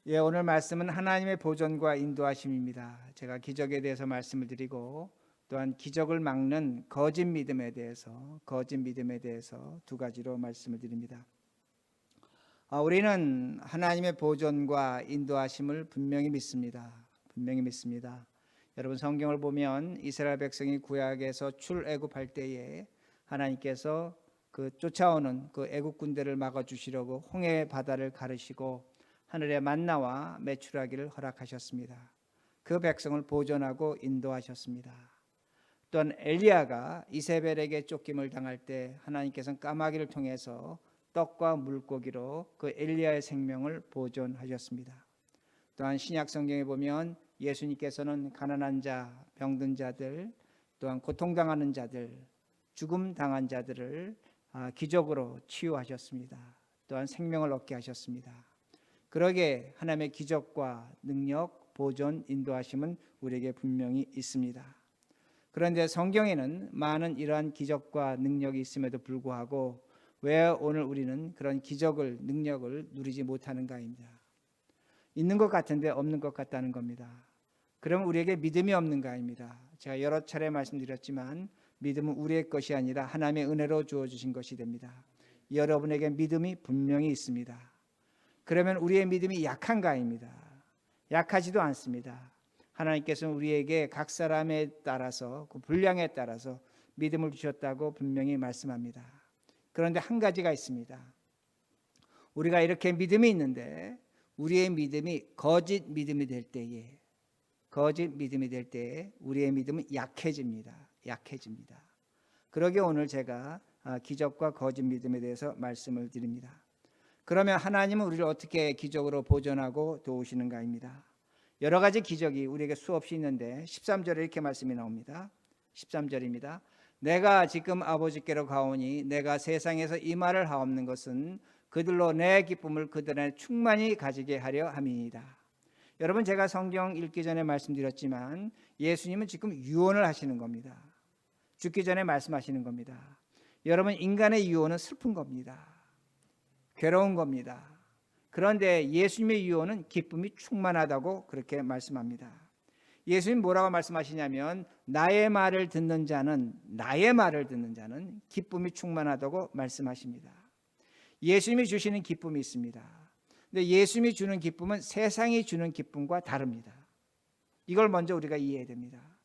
오늘 말씀은 하나님의 보존과 인도하심입니다. 제가 기적에 대해서 말씀을 드리고 또한 기적을 막는 거짓 믿음에 대해서 두 가지로 말씀을 드립니다. 우리는 하나님의 보존과 인도하심을 분명히 믿습니다. 여러분, 성경을 보면 이스라엘 백성이 구약에서 출애굽할 때에 하나님께서 그 쫓아오는 그 애국 군대를 막아 주시려고 홍해 바다를 가르시고 하늘의 만나와 메추라기를 허락하셨습니다. 그 백성을 보존하고 인도하셨습니다. 또한 엘리야가 이세벨에게 쫓김을 당할 때 하나님께서는 까마귀를 통해서 떡과 물고기로 그 엘리야의 생명을 보존하셨습니다. 또한 신약 성경에 보면 예수님께서는 가난한 자, 병든 자들, 또한 고통당하는 자들, 죽음 당한 자들을 기적으로 치유하셨습니다. 또한 생명을 얻게 하셨습니다. 그러게 하나님의 기적과 능력, 보존, 인도하심은 우리에게 분명히 있습니다. 그런데 성경에는 많은 이러한 기적과 능력이 있음에도 불구하고 왜 오늘 우리는 그런 기적을, 능력을 누리지 못하는가입니다. 있는 것 같은데 없는 것 같다는 겁니다. 그러면 우리에게 믿음이 없는가입니다. 제가 여러 차례 말씀드렸지만 믿음은 우리의 것이 아니라 하나님의 은혜로 주어주신 것이 됩니다. 여러분에게 믿음이 분명히 있습니다. 그러면 우리의 믿음이 약한가입니다. 약하지도 않습니다. 하나님께서는 우리에게 각 사람에 따라서 그 분량에 따라서 믿음을 주셨다고 분명히 말씀합니다. 그런데 한 가지가 있습니다. 우리가 이렇게 믿음이 있는데 우리의 믿음이 거짓 믿음이 될 때에 우리의 믿음은 약해집니다. 그러게 오늘 제가 기적과 거짓 믿음에 대해서 말씀을 드립니다. 그러면 하나님은 우리를 어떻게 기적으로 보존하고 도우시는가입니다. 여러 가지 기적이 우리에게 수없이 있는데 13절에 이렇게 말씀이 나옵니다. 13절입니다. 내가 지금 아버지께로 가오니 내가 세상에서 이 말을 하옵는 것은 그들로 내 기쁨을 그들의 충만히 가지게 하려 함이니이다. 여러분, 제가 성경 읽기 전에 말씀드렸지만 예수님은 지금 유언을 하시는 겁니다. 죽기 전에 말씀하시는 겁니다. 여러분, 인간의 유언은 슬픈 겁니다. 괴로운 겁니다. 그런데 예수님의 유언은 기쁨이 충만하다고 그렇게 말씀합니다. 예수님 뭐라고 말씀하시냐면 나의 말을 듣는 자는 기쁨이 충만하다고 말씀하십니다. 예수님이 주시는 기쁨이 있습니다. 근데 예수님이 주는 기쁨은 세상이 주는 기쁨과 다릅니다. 이걸 먼저 우리가 이해해야 됩니다.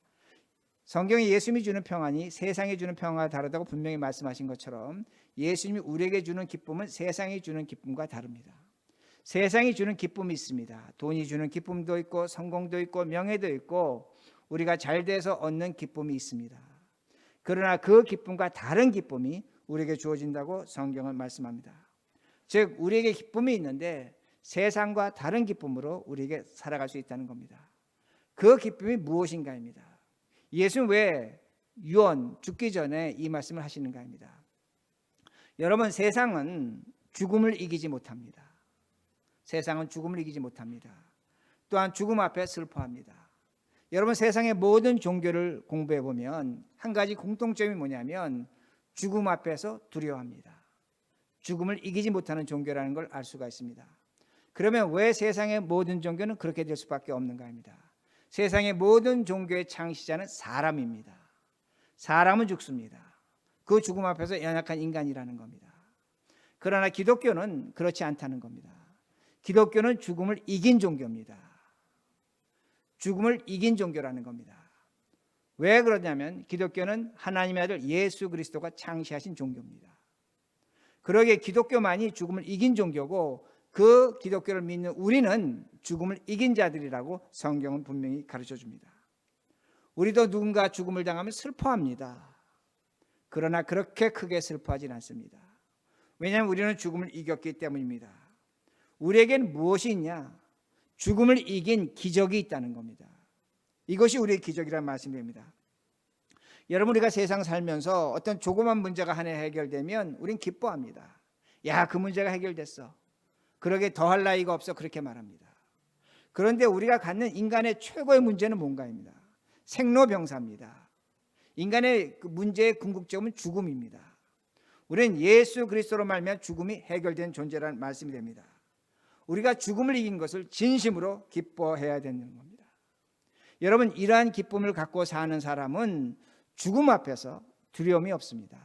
성경에 예수님이 주는 평안이 세상이 주는 평안과 다르다고 분명히 말씀하신 것처럼 예수님이 우리에게 주는 기쁨은 세상이 주는 기쁨과 다릅니다. 세상이 주는 기쁨이 있습니다. 돈이 주는 기쁨도 있고 성공도 있고 명예도 있고 우리가 잘 돼서 얻는 기쁨이 있습니다. 그러나 그 기쁨과 다른 기쁨이 우리에게 주어진다고 성경은 말씀합니다. 즉 우리에게 기쁨이 있는데 세상과 다른 기쁨으로 우리에게 살아갈 수 있다는 겁니다. 그 기쁨이 무엇인가입니다. 예수는 왜 유언 죽기 전에 이 말씀을 하시는가입니다. 여러분, 세상은 죽음을 이기지 못합니다. 또한 죽음 앞에 슬퍼합니다. 여러분, 세상의 모든 종교를 공부해 보면 한 가지 공통점이 뭐냐면 죽음 앞에서 두려워합니다. 죽음을 이기지 못하는 종교라는 걸 알 수가 있습니다. 그러면 왜 세상의 모든 종교는 그렇게 될 수밖에 없는가입니다. 세상의 모든 종교의 창시자는 사람입니다. 사람은 죽습니다. 그 죽음 앞에서 연약한 인간이라는 겁니다. 그러나 기독교는 그렇지 않다는 겁니다. 기독교는 죽음을 이긴 종교입니다. 죽음을 이긴 종교라는 겁니다. 왜 그러냐면 기독교는 하나님의 아들 예수 그리스도가 창시하신 종교입니다. 그러기에 기독교만이 죽음을 이긴 종교고 그 기독교를 믿는 우리는 죽음을 이긴 자들이라고 성경은 분명히 가르쳐 줍니다. 우리도 누군가 죽음을 당하면 슬퍼합니다. 그러나 그렇게 크게 슬퍼하진 않습니다. 왜냐하면 우리는 죽음을 이겼기 때문입니다. 우리에겐 무엇이 있냐? 죽음을 이긴 기적이 있다는 겁니다. 이것이 우리의 기적이라는 말씀입니다. 여러분, 우리가 세상 살면서 어떤 조그만 문제가 하나 해결되면 우린 기뻐합니다. 야, 그 문제가 해결됐어. 그러게 더할 나위가 없어. 그렇게 말합니다. 그런데 우리가 갖는 인간의 최고의 문제는 뭔가입니다. 생로병사입니다. 인간의 그 문제의 궁극점은 죽음입니다. 우리는 예수 그리스도로 말미암아 죽음이 해결된 존재라는 말씀이 됩니다. 우리가 죽음을 이긴 것을 진심으로 기뻐해야 되는 겁니다. 여러분, 이러한 기쁨을 갖고 사는 사람은 죽음 앞에서 두려움이 없습니다.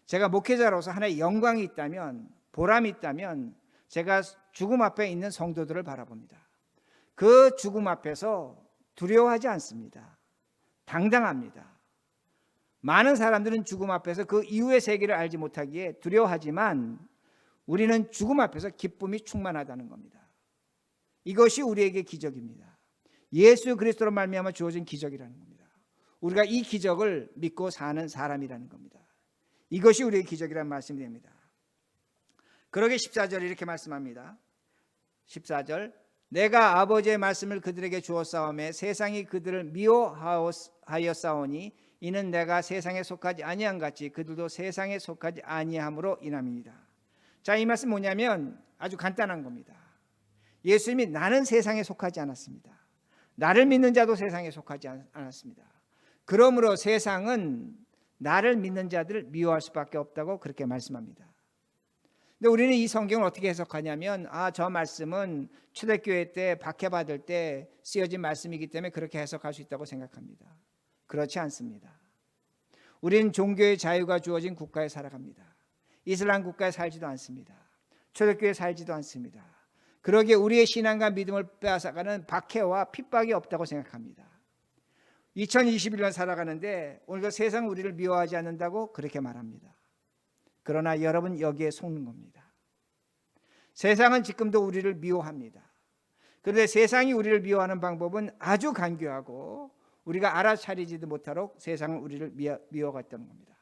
제가 목회자로서 하나의 영광이 있다면, 보람이 있다면 제가 죽음 앞에 있는 성도들을 바라봅니다. 그 죽음 앞에서 두려워하지 않습니다. 당당합니다. 많은 사람들은 죽음 앞에서 그 이후의 세계를 알지 못하기에 두려워하지만 우리는 죽음 앞에서 기쁨이 충만하다는 겁니다. 이것이 우리에게 기적입니다. 예수 그리스도로 말미암아 주어진 기적이라는 겁니다. 우리가 이 기적을 믿고 사는 사람이라는 겁니다. 이것이 우리의 기적이라는 말씀이 됩니다. 그러게 14절 이렇게 말씀합니다. 14절, 내가 아버지의 말씀을 그들에게 주었사오매 세상이 그들을 미워하였사오니 이는 내가 세상에 속하지 아니한 같이 그들도 세상에 속하지 아니함으로 인함입니다. 자, 이 말씀 뭐냐면 아주 간단한 겁니다. 예수님이 나는 세상에 속하지 않았습니다. 나를 믿는 자도 세상에 속하지 않았습니다. 그러므로 세상은 나를 믿는 자들을 미워할 수밖에 없다고 그렇게 말씀합니다. 근데 우리는 이 성경을 어떻게 해석하냐면 저 말씀은 초대교회 때 박해받을 때 쓰여진 말씀이기 때문에 그렇게 해석할 수 있다고 생각합니다. 그렇지 않습니다. 우리는 종교의 자유가 주어진 국가에 살아갑니다. 이슬람 국가에 살지도 않습니다. 초대교회에 살지도 않습니다. 그러기에 우리의 신앙과 믿음을 빼앗아가는 박해와 핍박이 없다고 생각합니다. 2021년 살아가는데 오늘도 세상은 우리를 미워하지 않는다고 그렇게 말합니다. 그러나 여러분, 여기에 속는 겁니다. 세상은 지금도 우리를 미워합니다. 그런데 세상이 우리를 미워하는 방법은 아주 간교하고 우리가 알아차리지도 못하도록 세상은 우리를 미워했다는 겁니다.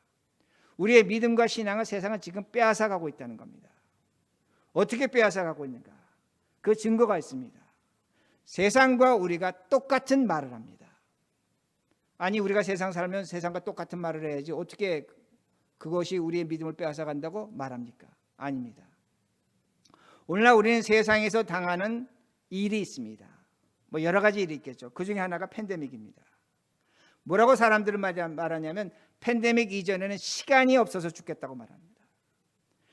우리의 믿음과 신앙을 세상은 지금 빼앗아가고 있다는 겁니다. 어떻게 빼앗아가고 있는가? 그 증거가 있습니다. 세상과 우리가 똑같은 말을 합니다. 아니, 우리가 세상 살면 세상과 똑같은 말을 해야지 어떻게 그것이 우리의 믿음을 빼앗아간다고 말합니까? 아닙니다. 오늘날 우리는 세상에서 당하는 일이 있습니다. 여러 가지 일이 있겠죠. 그 중에 하나가 팬데믹입니다. 뭐라고 사람들은 말하냐면 팬데믹 이전에는 시간이 없어서 죽겠다고 말합니다.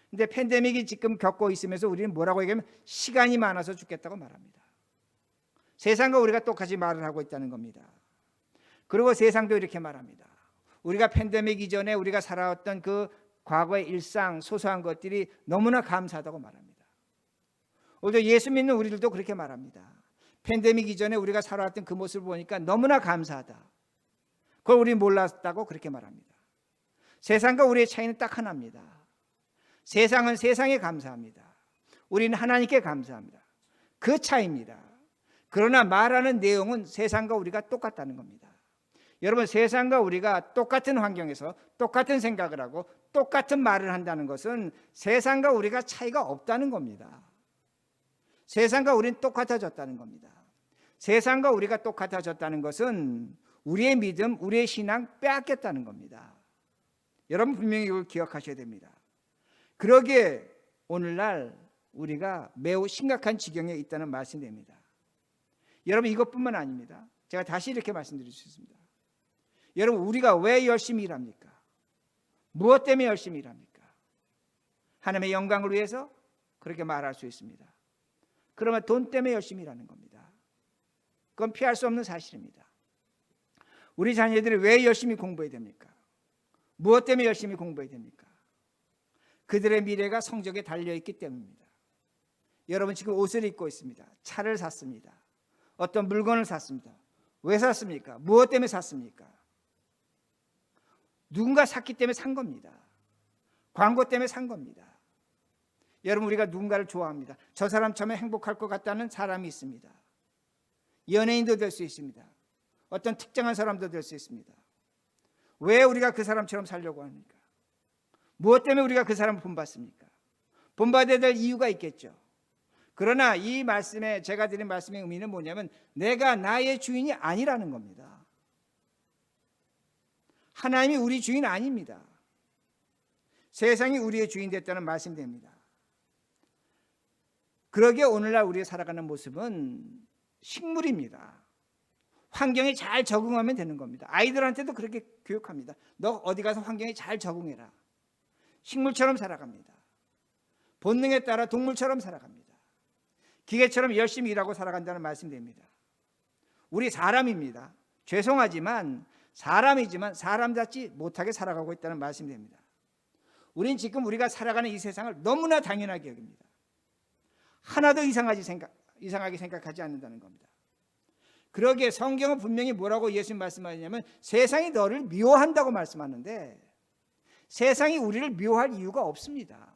근데 팬데믹이 지금 겪고 있으면서 우리는 뭐라고 얘기하면 시간이 많아서 죽겠다고 말합니다. 세상과 우리가 똑같이 말을 하고 있다는 겁니다. 그리고 세상도 이렇게 말합니다. 우리가 팬데믹 이전에 우리가 살아왔던 그 과거의 일상, 소소한 것들이 너무나 감사하다고 말합니다. 오히려 예수 믿는 우리들도 그렇게 말합니다. 팬데믹 이전에 우리가 살아왔던 그 모습을 보니까 너무나 감사하다. 그걸 우리 몰랐다고 그렇게 말합니다. 세상과 우리의 차이는 딱 하나입니다. 세상은 세상에 감사합니다. 우리는 하나님께 감사합니다. 그 차이입니다. 그러나 말하는 내용은 세상과 우리가 똑같다는 겁니다. 여러분, 세상과 우리가 똑같은 환경에서 똑같은 생각을 하고 똑같은 말을 한다는 것은 세상과 우리가 차이가 없다는 겁니다. 세상과 우리는 똑같아졌다는 겁니다. 세상과 우리가 똑같아졌다는 것은 우리의 믿음, 우리의 신앙 빼앗겼다는 겁니다. 여러분, 분명히 이걸 기억하셔야 됩니다. 그러기에 오늘날 우리가 매우 심각한 지경에 있다는 말씀이 됩니다. 여러분, 이것뿐만 아닙니다. 제가 다시 이렇게 말씀드릴 수 있습니다. 여러분, 우리가 왜 열심히 일합니까? 무엇 때문에 열심히 일합니까? 하나님의 영광을 위해서? 그렇게 말할 수 있습니다. 그러면 돈 때문에 열심히 일하는 겁니다. 그건 피할 수 없는 사실입니다. 우리 자녀들이 왜 열심히 공부해야 됩니까? 무엇 때문에 열심히 공부해야 됩니까? 그들의 미래가 성적에 달려있기 때문입니다. 여러분, 지금 옷을 입고 있습니다. 차를 샀습니다. 어떤 물건을 샀습니다. 왜 샀습니까? 무엇 때문에 샀습니까? 누군가 샀기 때문에 산 겁니다. 광고 때문에 산 겁니다. 여러분, 우리가 누군가를 좋아합니다. 저 사람처럼 행복할 것 같다는 사람이 있습니다. 연예인도 될 수 있습니다. 어떤 특정한 사람도 될 수 있습니다. 왜 우리가 그 사람처럼 살려고 합니까? 무엇 때문에 우리가 그 사람을 본받습니까? 본받아야 될 이유가 있겠죠. 그러나 이 말씀에, 제가 드린 말씀의 의미는 뭐냐면 내가 나의 주인이 아니라는 겁니다. 하나님이 우리 주인 아닙니다. 세상이 우리의 주인 됐다는 말씀이 됩니다. 그러기에 오늘날 우리가 살아가는 모습은 식물입니다. 환경에 잘 적응하면 되는 겁니다. 아이들한테도 그렇게 교육합니다. 너 어디 가서 환경에 잘 적응해라. 식물처럼 살아갑니다. 본능에 따라 동물처럼 살아갑니다. 기계처럼 열심히 일하고 살아간다는 말씀입니다. 우리 사람입니다. 죄송하지만 사람이지만 사람답지 못하게 살아가고 있다는 말씀입니다. 우린 지금 우리가 살아가는 이 세상을 너무나 당연하게 여깁니다. 하나도 이상하게 생각하지 않는다는 겁니다. 그러기에 성경은 분명히 뭐라고 예수님 말씀하시냐면 세상이 너를 미워한다고 말씀하는데 세상이 우리를 미워할 이유가 없습니다.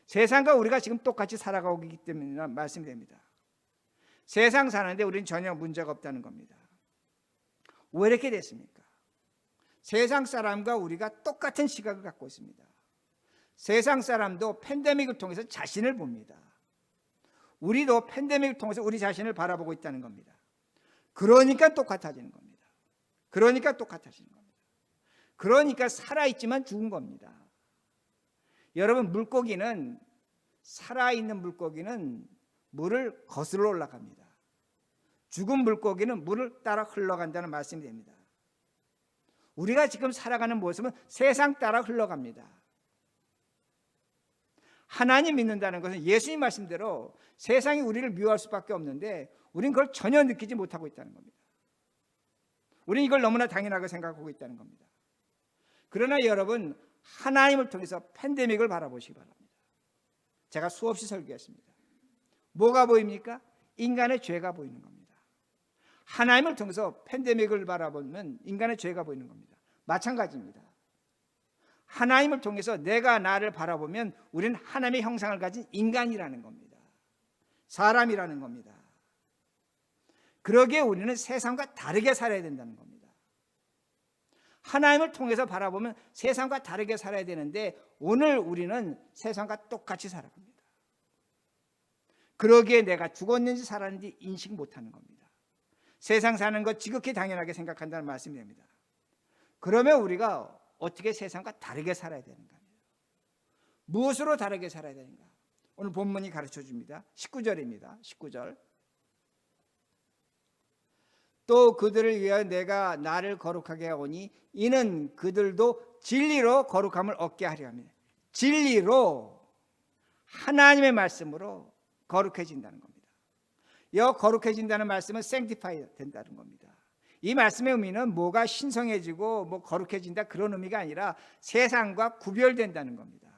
세상과 우리가 지금 똑같이 살아가고 있기 때문에 말씀됩니다. 세상 사는데 우리는 전혀 문제가 없다는 겁니다. 왜 이렇게 됐습니까? 세상 사람과 우리가 똑같은 시각을 갖고 있습니다. 세상 사람도 팬데믹을 통해서 자신을 봅니다. 우리도 팬데믹을 통해서 우리 자신을 바라보고 있다는 겁니다. 그러니까 똑같아지는 겁니다. 그러니까 살아있지만 죽은 겁니다. 여러분, 물고기는 살아있는 물고기는 물을 거슬러 올라갑니다. 죽은 물고기는 물을 따라 흘러간다는 말씀이 됩니다. 우리가 지금 살아가는 모습은 세상 따라 흘러갑니다. 하나님 믿는다는 것은 예수님 말씀대로 세상이 우리를 미워할 수밖에 없는데 우리는 그걸 전혀 느끼지 못하고 있다는 겁니다. 우리는 이걸 너무나 당연하게 생각하고 있다는 겁니다. 그러나 여러분, 하나님을 통해서 팬데믹을 바라보시기 바랍니다. 제가 수없이 설교했습니다. 뭐가 보입니까? 인간의 죄가 보이는 겁니다. 하나님을 통해서 팬데믹을 바라보면 인간의 죄가 보이는 겁니다. 마찬가지입니다. 하나님을 통해서 내가 나를 바라보면 우리는 하나님의 형상을 가진 인간이라는 겁니다. 사람이라는 겁니다. 그러기에 우리는 세상과 다르게 살아야 된다는 겁니다. 하나님을 통해서 바라보면 세상과 다르게 살아야 되는데 오늘 우리는 세상과 똑같이 살아갑니다. 그러기에 내가 죽었는지 살았는지 인식 못하는 겁니다. 세상 사는 것 지극히 당연하게 생각한다는 말씀입니다. 그러면 우리가 어떻게 세상과 다르게 살아야 되는가? 무엇으로 다르게 살아야 되는가? 오늘 본문이 가르쳐 줍니다. 19절입니다. 19절. 또 그들을 위하여 내가 나를 거룩하게 하오니 이는 그들도 진리로 거룩함을 얻게 하려 합니다. 진리로, 하나님의 말씀으로 거룩해진다는 겁니다. 이 거룩해진다는 말씀은 sanctify 된다는 겁니다. 이 말씀의 의미는 뭐가 신성해지고 뭐 거룩해진다 그런 의미가 아니라 세상과 구별된다는 겁니다.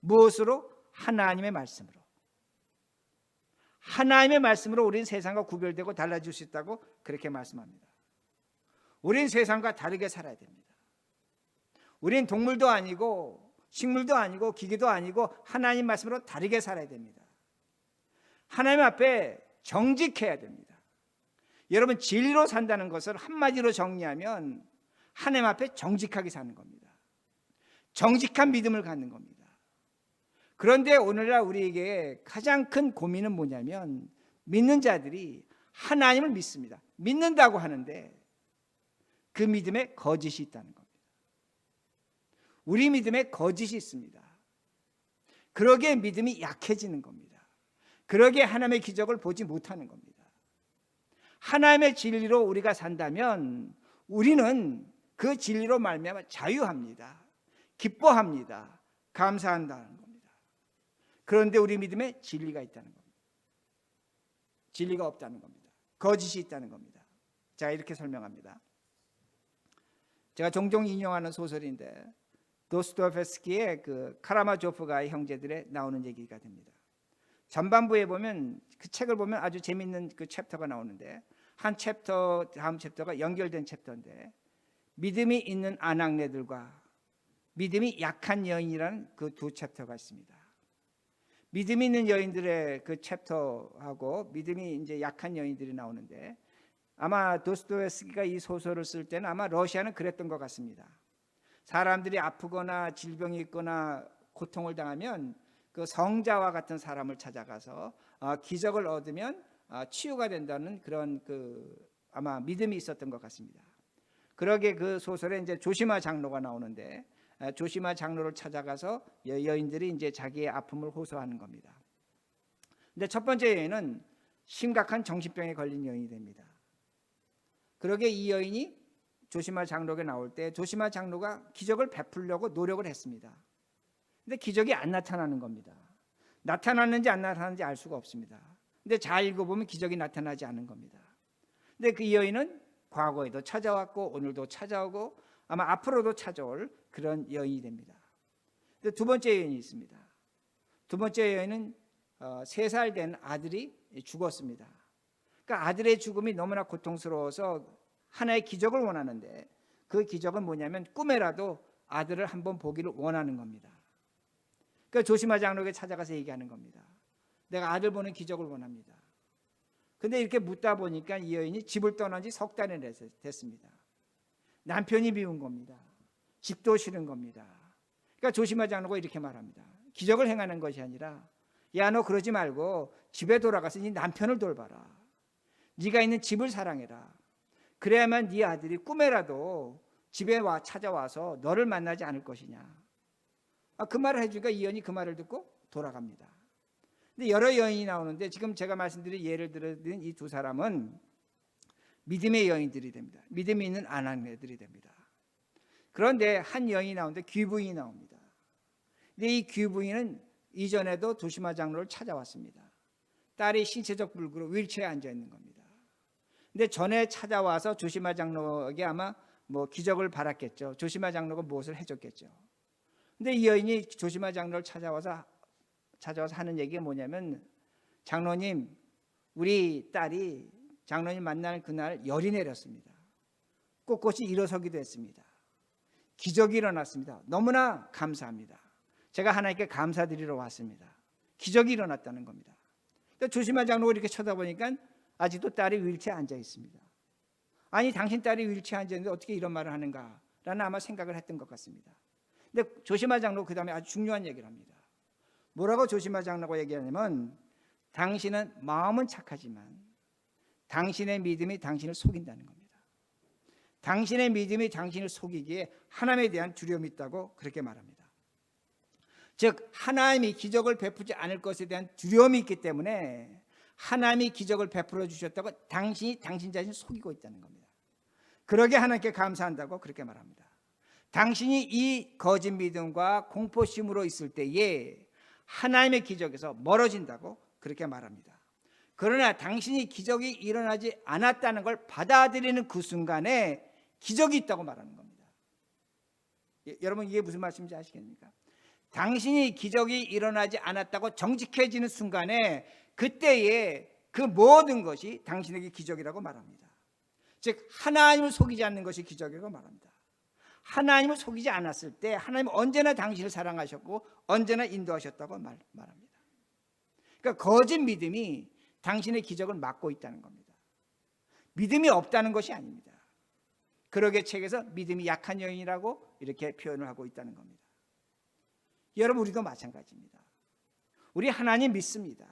무엇으로? 하나님의 말씀으로. 하나님의 말씀으로 우리는 세상과 구별되고 달라질 수 있다고 그렇게 말씀합니다. 우리는 세상과 다르게 살아야 됩니다. 우리는 동물도 아니고 식물도 아니고 기계도 아니고 하나님 말씀으로 다르게 살아야 됩니다. 하나님 앞에 정직해야 됩니다. 여러분, 진리로 산다는 것을 한마디로 정리하면 하나님 앞에 정직하게 사는 겁니다. 정직한 믿음을 갖는 겁니다. 그런데 오늘날 우리에게 가장 큰 고민은 뭐냐면 믿는 자들이 하나님을 믿습니다. 믿는다고 하는데 그 믿음에 거짓이 있다는 겁니다. 우리 믿음에 거짓이 있습니다. 그러기에 믿음이 약해지는 겁니다. 그러기에 하나님의 기적을 보지 못하는 겁니다. 하나님의 진리로 우리가 산다면 우리는 그 진리로 말미암아 자유합니다. 기뻐합니다. 감사한다는 겁니다. 그런데 우리 믿음에 진리가 있다는 겁니다. 진리가 없다는 겁니다. 거짓이 있다는 겁니다. 제가 이렇게 설명합니다. 제가 종종 인용하는 소설인데 도스토옙스키의 그 카라마조프가의 형제들에 나오는 얘기가 됩니다. 전반부에 보면 그 책을 보면 아주 재미있는 그 챕터가 나오는데 한 챕터 다음 챕터가 연결된 챕터인데 믿음이 있는 아낙네들과 믿음이 약한 여인이라는 그 두 챕터가 있습니다. 믿음이 있는 여인들의 그 챕터하고 믿음이 이제 약한 여인들이 나오는데 아마 도스토옙스키가 이 소설을 쓸 때는 아마 러시아는 그랬던 것 같습니다. 사람들이 아프거나 질병이 있거나 고통을 당하면 그 성자와 같은 사람을 찾아가서 기적을 얻으면 치유가 된다는 그런 그 아마 믿음이 있었던 것 같습니다. 그러게 그 소설에 이제 조시마 장로가 나오는데 조시마 장로를 찾아가서 여인들이 이제 자기의 아픔을 호소하는 겁니다. 근데 첫 번째 여인은 심각한 정신병에 걸린 여인이 됩니다. 그러게 이 여인이 조시마 장로에게 나올 때 조시마 장로가 기적을 베풀려고 노력을 했습니다. 근데 기적이 안 나타나는 겁니다. 나타났는지 안 나타났는지 알 수가 없습니다. 근데 잘 읽어보면 기적이 나타나지 않은 겁니다. 근데 그 여인은 과거에도 찾아왔고 오늘도 찾아오고 아마 앞으로도 찾아올 그런 여인이 됩니다. 근데 두 번째 여인이 있습니다. 두 번째 여인은 3살 된 아들이 죽었습니다. 그러니까 아들의 죽음이 너무나 고통스러워서 하나의 기적을 원하는데 그 기적은 뭐냐면 꿈에라도 아들을 한번 보기를 원하는 겁니다. 그러니까 조시마 장로에게 찾아가서 얘기하는 겁니다. 내가 아들 보는 기적을 원합니다. 근데 이렇게 묻다 보니까 이 여인이 집을 떠난 지 3달이 됐습니다. 남편이 미운 겁니다. 집도 싫은 겁니다. 그러니까 조시마 장로가 이렇게 말합니다. 기적을 행하는 것이 아니라 야, 너 그러지 말고 집에 돌아가서 네 남편을 돌봐라. 네가 있는 집을 사랑해라. 그래야만 네 아들이 꿈에라도 집에 찾아와서 너를 만나지 않을 것이냐. 그 말을 해주니까 이 여인이 그 말을 듣고 돌아갑니다. 근데 여러 여인이 나오는데 지금 제가 말씀드린 예를 들어드린 이 두 사람은 믿음의 여인들이 됩니다. 믿음이 있는 아낙네들이 됩니다. 그런데 한 여인이 나오는데 귀부인이 나옵니다. 근데 이 귀부인은 이전에도 조시마 장로를 찾아왔습니다. 딸이 신체적 불구로 휠체어에 앉아 있는 겁니다. 근데 전에 찾아와서 조시마 장로에게 아마 기적을 바랐겠죠. 조시마 장로가 무엇을 해줬겠죠. 근데 이 여인이 조시마 장로를 찾아와서 하는 얘기가 뭐냐면, 장로님, 우리 딸이 장로님 만나는 그날 열이 내렸습니다. 꼿꼿이 일어서기도 했습니다. 기적이 일어났습니다. 너무나 감사합니다. 제가 하나님께 감사드리러 왔습니다. 기적이 일어났다는 겁니다. 조시마 장로가 이렇게 쳐다보니까 아직도 딸이 휠체어에 앉아 있습니다. 아니, 당신 딸이 휠체어에 앉아 있는데 어떻게 이런 말을 하는가 라는 아마 생각을 했던 것 같습니다. 근데 조시마 장로 그 다음에 아주 중요한 얘기를 합니다. 뭐라고 조시마 장로가 얘기하냐면, 당신은 마음은 착하지만 당신의 믿음이 당신을 속인다는 겁니다. 당신의 믿음이 당신을 속이기에 하나님에 대한 두려움이 있다고 그렇게 말합니다. 즉, 하나님이 기적을 베푸지 않을 것에 대한 두려움이 있기 때문에 하나님이 기적을 베풀어 주셨다고 당신이 당신 자신을 속이고 있다는 겁니다. 그러게 하나님께 감사한다고 그렇게 말합니다. 당신이 이 거짓 믿음과 공포심으로 있을 때에 하나님의 기적에서 멀어진다고 그렇게 말합니다. 그러나 당신이 기적이 일어나지 않았다는 걸 받아들이는 그 순간에 기적이 있다고 말하는 겁니다. 여러분, 이게 무슨 말씀인지 아시겠습니까? 당신이 기적이 일어나지 않았다고 정직해지는 순간에 그때에 그 모든 것이 당신에게 기적이라고 말합니다. 즉, 하나님을 속이지 않는 것이 기적이라고 말합니다. 하나님을 속이지 않았을 때 하나님은 언제나 당신을 사랑하셨고 언제나 인도하셨다고 말합니다. 그러니까 거짓 믿음이 당신의 기적을 막고 있다는 겁니다. 믿음이 없다는 것이 아닙니다. 그러게 책에서 믿음이 약한 여인이라고 이렇게 표현을 하고 있다는 겁니다. 여러분, 우리도 마찬가지입니다. 우리 하나님 믿습니다.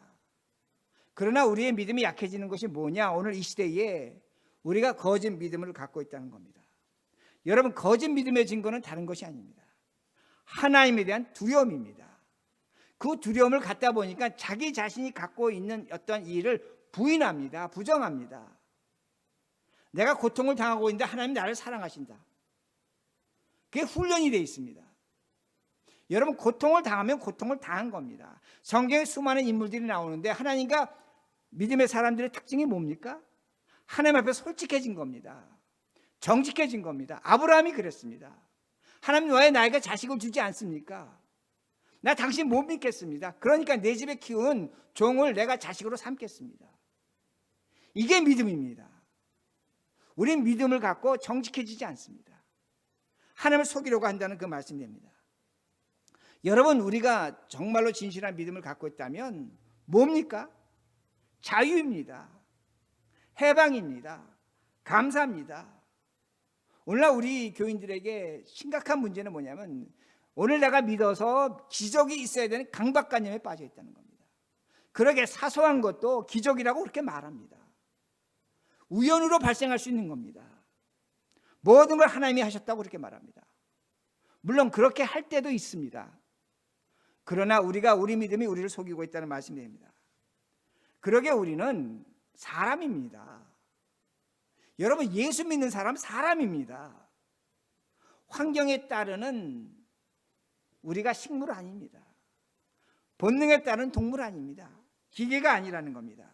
그러나 우리의 믿음이 약해지는 것이 뭐냐? 오늘 이 시대에 우리가 거짓 믿음을 갖고 있다는 겁니다. 여러분, 거짓 믿음의 증거는 다른 것이 아닙니다. 하나님에 대한 두려움입니다. 그 두려움을 갖다 보니까 자기 자신이 갖고 있는 어떤 일을 부인합니다. 부정합니다. 내가 고통을 당하고 있는데 하나님 나를 사랑하신다. 그게 훈련이 되어 있습니다. 여러분, 고통을 당하면 고통을 당한 겁니다. 성경에 수많은 인물들이 나오는데 하나님과 믿음의 사람들의 특징이 뭡니까? 하나님 앞에 솔직해진 겁니다. 정직해진 겁니다. 아브라함이 그랬습니다. 하나님, 왜 나에게 자식을 주지 않습니까? 나 당신 못 믿겠습니다. 그러니까 내 집에 키운 종을 내가 자식으로 삼겠습니다. 이게 믿음입니다. 우린 믿음을 갖고 정직해지지 않습니다. 하나님을 속이려고 한다는 그 말씀입니다. 여러분, 우리가 정말로 진실한 믿음을 갖고 있다면 뭡니까? 자유입니다. 해방입니다. 감사합니다. 오늘날 우리 교인들에게 심각한 문제는 뭐냐면, 오늘 내가 믿어서 기적이 있어야 되는 강박관념에 빠져 있다는 겁니다. 그러게 사소한 것도 기적이라고 그렇게 말합니다. 우연으로 발생할 수 있는 겁니다. 모든 걸 하나님이 하셨다고 그렇게 말합니다. 물론 그렇게 할 때도 있습니다. 그러나 우리 믿음이 우리를 속이고 있다는 말씀입니다. 그러게 우리는 사람입니다. 여러분, 예수 믿는 사람 사람입니다. 환경에 따르는 우리가 식물 아닙니다. 본능에 따른 동물 아닙니다. 기계가 아니라는 겁니다.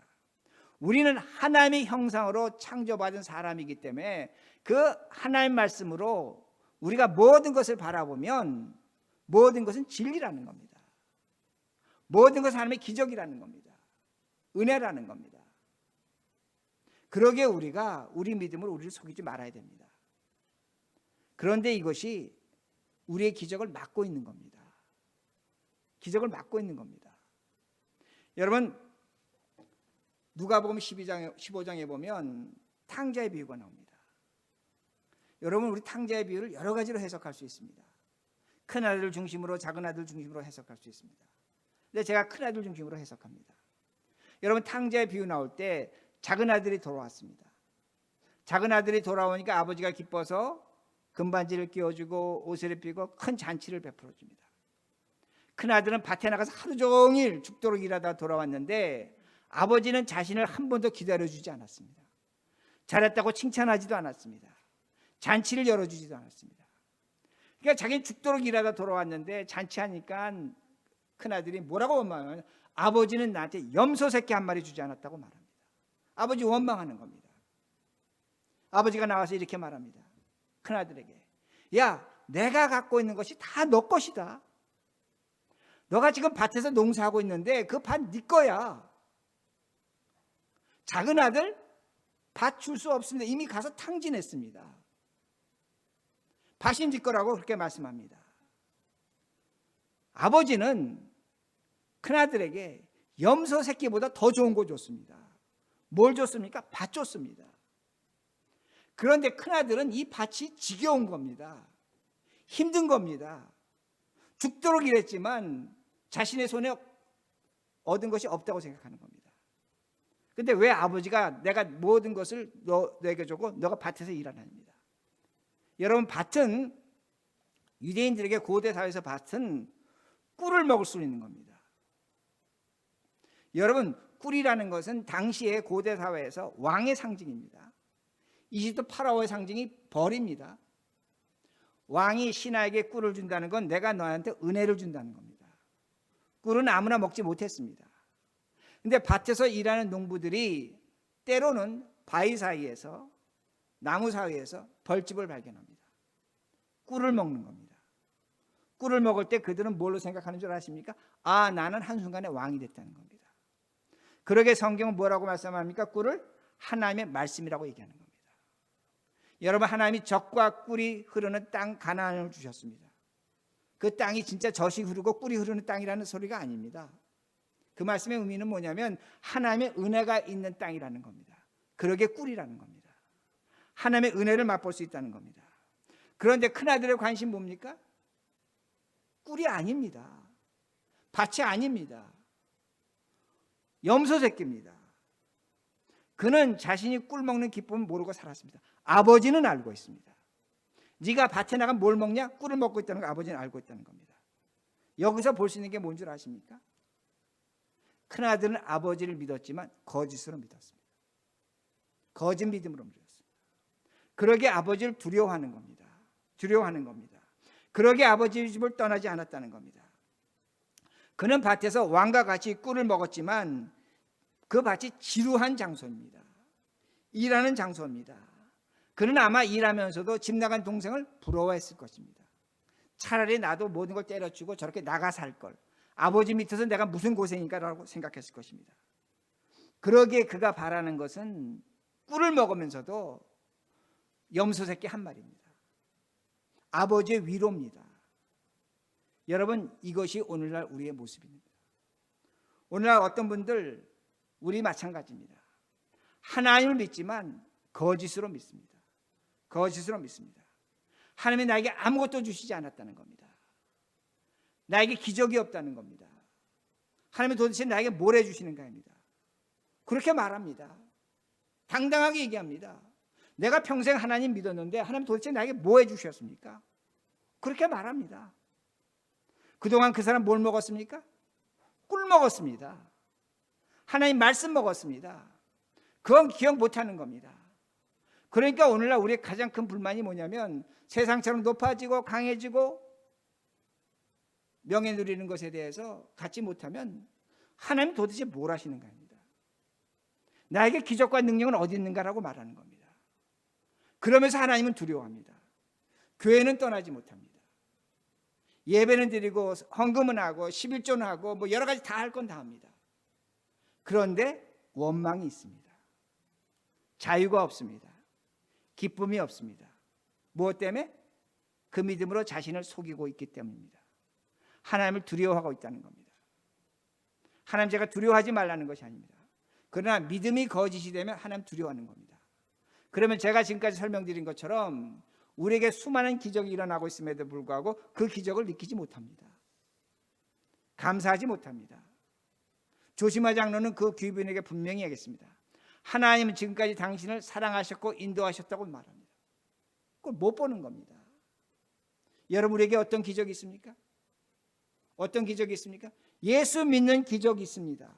우리는 하나님의 형상으로 창조받은 사람이기 때문에 그 하나님 말씀으로 우리가 모든 것을 바라보면 모든 것은 진리라는 겁니다. 모든 것은 하나님의 기적이라는 겁니다. 은혜라는 겁니다. 그러기에 우리가 우리 믿음으로 우리를 속이지 말아야 됩니다. 그런데 이것이 우리의 기적을 막고 있는 겁니다. 기적을 막고 있는 겁니다. 여러분, 누가복음 15장에 보면 탕자의 비유가 나옵니다. 여러분, 우리 탕자의 비유를 여러 가지로 해석할 수 있습니다. 큰 아들 중심으로, 작은 아들 중심으로 해석할 수 있습니다. 근데 제가 큰 아들 중심으로 해석합니다. 여러분, 탕자의 비유 나올 때 작은 아들이 돌아왔습니다. 작은 아들이 돌아오니까 아버지가 기뻐서 금반지를 끼워주고 옷을 입히고 큰 잔치를 베풀어 줍니다. 큰 아들은 밭에 나가서 하루 종일 죽도록 일하다 돌아왔는데 아버지는 자신을 한 번도 기다려주지 않았습니다. 잘했다고 칭찬하지도 않았습니다. 잔치를 열어주지도 않았습니다. 그러니까 자기는 죽도록 일하다 돌아왔는데 잔치하니까 큰 아들이 뭐라고 원망하냐? 아버지는 나한테 염소 새끼 한 마리 주지 않았다고 말합니다. 아버지 원망하는 겁니다. 아버지가 나와서 이렇게 말합니다. 큰 아들에게, 야, 내가 갖고 있는 것이 다 너 것이다. 너가 지금 밭에서 농사하고 있는데 그 밭 네 거야. 작은 아들, 밭 줄 수 없습니다. 이미 가서 탕진했습니다. 밭이 네 거라고 그렇게 말씀합니다. 아버지는 큰아들에게 염소 새끼보다 더 좋은 거 줬습니다. 뭘 줬습니까? 밭 줬습니다. 그런데 큰아들은 이 밭이 지겨운 겁니다. 힘든 겁니다. 죽도록 일했지만 자신의 손에 얻은 것이 없다고 생각하는 겁니다. 근데 왜 아버지가 내가 모든 것을 너에게 주고 너가 밭에서 일하랍니다. 여러분, 밭은 유대인들에게 고대 사회에서 밭은 꿀을 먹을 수 있는 겁니다. 여러분, 꿀이라는 것은 당시의 고대 사회에서 왕의 상징입니다. 이집트 파라오의 상징이 벌입니다. 왕이 신하에게 꿀을 준다는 건 내가 너한테 은혜를 준다는 겁니다. 꿀은 아무나 먹지 못했습니다. 근데 밭에서 일하는 농부들이 때로는 바위 사이에서, 나무 사이에서 벌집을 발견합니다. 꿀을 먹는 겁니다. 꿀을 먹을 때 그들은 뭘로 생각하는 줄 아십니까? 아, 나는 한순간에 왕이 됐다는 겁니다. 그러게 성경은 뭐라고 말씀합니까? 꿀을 하나님의 말씀이라고 얘기하는 겁니다. 여러분, 하나님이 젖과 꿀이 흐르는 땅 가나안을 주셨습니다. 그 땅이 진짜 젖이 흐르고 꿀이 흐르는 땅이라는 소리가 아닙니다. 그 말씀의 의미는 뭐냐면 하나님의 은혜가 있는 땅이라는 겁니다. 그러게 꿀이라는 겁니다. 하나님의 은혜를 맛볼 수 있다는 겁니다. 그런데 큰아들의 관심 뭡니까? 꿀이 아닙니다. 밭이 아닙니다. 염소 새끼입니다. 그는 자신이 꿀 먹는 기쁨을 모르고 살았습니다. 아버지는 알고 있습니다. 네가 밭에 나가면 뭘 먹냐? 꿀을 먹고 있다는 거 아버지는 알고 있다는 겁니다. 여기서 볼 수 있는 게 뭔 줄 아십니까? 큰아들은 아버지를 믿었지만 거짓으로 믿었습니다. 거짓 믿음으로 믿었습니다. 그러게 아버지를 두려워하는 겁니다. 두려워하는 겁니다. 그러게 아버지의 집을 떠나지 않았다는 겁니다. 그는 밭에서 왕과 같이 꿀을 먹었지만 그 밭이 지루한 장소입니다. 일하는 장소입니다. 그는 아마 일하면서도 집 나간 동생을 부러워했을 것입니다. 차라리 나도 모든 걸 때려치고 저렇게 나가 살 걸. 아버지 밑에서 내가 무슨 고생인가라고 생각했을 것입니다. 그러기에 그가 바라는 것은 꿀을 먹으면서도 염소 새끼 한 마리입니다. 아버지의 위로입니다. 여러분, 이것이 오늘날 우리의 모습입니다. 오늘날 어떤 분들, 우리 마찬가지입니다. 하나님을 믿지만 거짓으로 믿습니다. 거짓으로 믿습니다. 하나님이 나에게 아무것도 주시지 않았다는 겁니다. 나에게 기적이 없다는 겁니다. 하나님이 도대체 나에게 뭘 해주시는가 합니다. 그렇게 말합니다. 당당하게 얘기합니다. 내가 평생 하나님 믿었는데 하나님 도대체 나에게 뭐 해주셨습니까? 그렇게 말합니다. 그동안 그 사람 뭘 먹었습니까? 꿀 먹었습니다. 하나님 말씀 먹었습니다. 그건 기억 못하는 겁니다. 그러니까 오늘날 우리의 가장 큰 불만이 뭐냐면 세상처럼 높아지고 강해지고 명예 누리는 것에 대해서 갖지 못하면 하나님 도대체 뭘 하시는가 합니다. 나에게 기적과 능력은 어디 있는가라고 말하는 겁니다. 그러면서 하나님은 두려워합니다. 교회는 떠나지 못합니다. 예배는 드리고 헌금은 하고 11조는 하고 뭐 여러 가지 다 할 건 다 합니다. 그런데 원망이 있습니다. 자유가 없습니다. 기쁨이 없습니다. 무엇 때문에? 그 믿음으로 자신을 속이고 있기 때문입니다. 하나님을 두려워하고 있다는 겁니다. 하나님 제가 두려워하지 말라는 것이 아닙니다. 그러나 믿음이 거짓이 되면 하나님 두려워하는 겁니다. 그러면 제가 지금까지 설명드린 것처럼 우리에게 수많은 기적이 일어나고 있음에도 불구하고 그 기적을 느끼지 못합니다. 감사하지 못합니다. 조시마 장로는 그 귀빈에게 분명히 하겠습니다. 하나님은 지금까지 당신을 사랑하셨고 인도하셨다고 말합니다. 그걸 못 보는 겁니다. 여러분에게 어떤 기적이 있습니까? 어떤 기적이 있습니까? 예수 믿는 기적이 있습니다.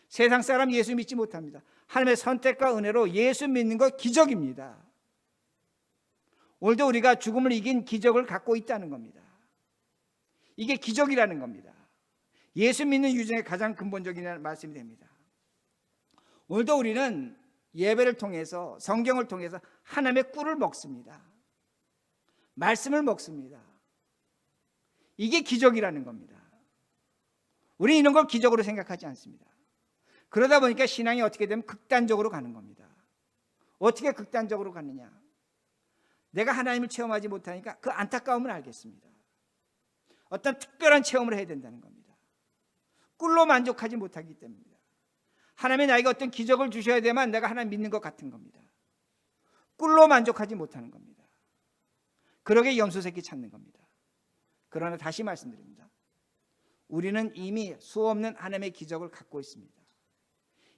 세상 사람 예수 믿지 못합니다. 하나님의 선택과 은혜로 예수 믿는 것 기적입니다. 오늘도 우리가 죽음을 이긴 기적을 갖고 있다는 겁니다. 이게 기적이라는 겁니다. 예수 믿는 이유 중에 가장 근본적인 말씀이 됩니다. 오늘도 우리는 예배를 통해서 성경을 통해서 하나님의 꿀을 먹습니다. 말씀을 먹습니다. 이게 기적이라는 겁니다. 우리는 이런 걸 기적으로 생각하지 않습니다. 그러다 보니까 신앙이 어떻게 되면 극단적으로 가는 겁니다. 어떻게 극단적으로 가느냐? 내가 하나님을 체험하지 못하니까 그 안타까움을 알겠습니다. 어떤 특별한 체험을 해야 된다는 겁니다. 꿀로 만족하지 못하기 때문입니다. 하나님이 나에게 어떤 기적을 주셔야 되면 내가 하나님 믿는 것 같은 겁니다. 꿀로 만족하지 못하는 겁니다. 그러게 염소 새끼 찾는 겁니다. 그러나 다시 말씀드립니다. 우리는 이미 수없는 하나님의 기적을 갖고 있습니다.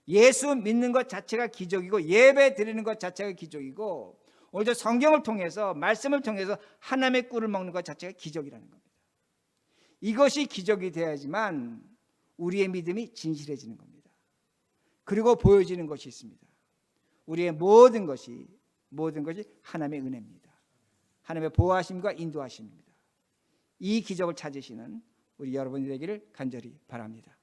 예수 믿는 것 자체가 기적이고 예배 드리는 것 자체가 기적이고 오히려 성경을 통해서 말씀을 통해서 하나님의 꿀을 먹는 것 자체가 기적이라는 겁니다. 이것이 기적이 되어야지만 우리의 믿음이 진실해지는 겁니다. 그리고 보여지는 것이 있습니다. 우리의 모든 것이 하나님의 은혜입니다. 하나님의 보호하심과 인도하심입니다. 이 기적을 찾으시는 우리 여러분이 되기를 간절히 바랍니다.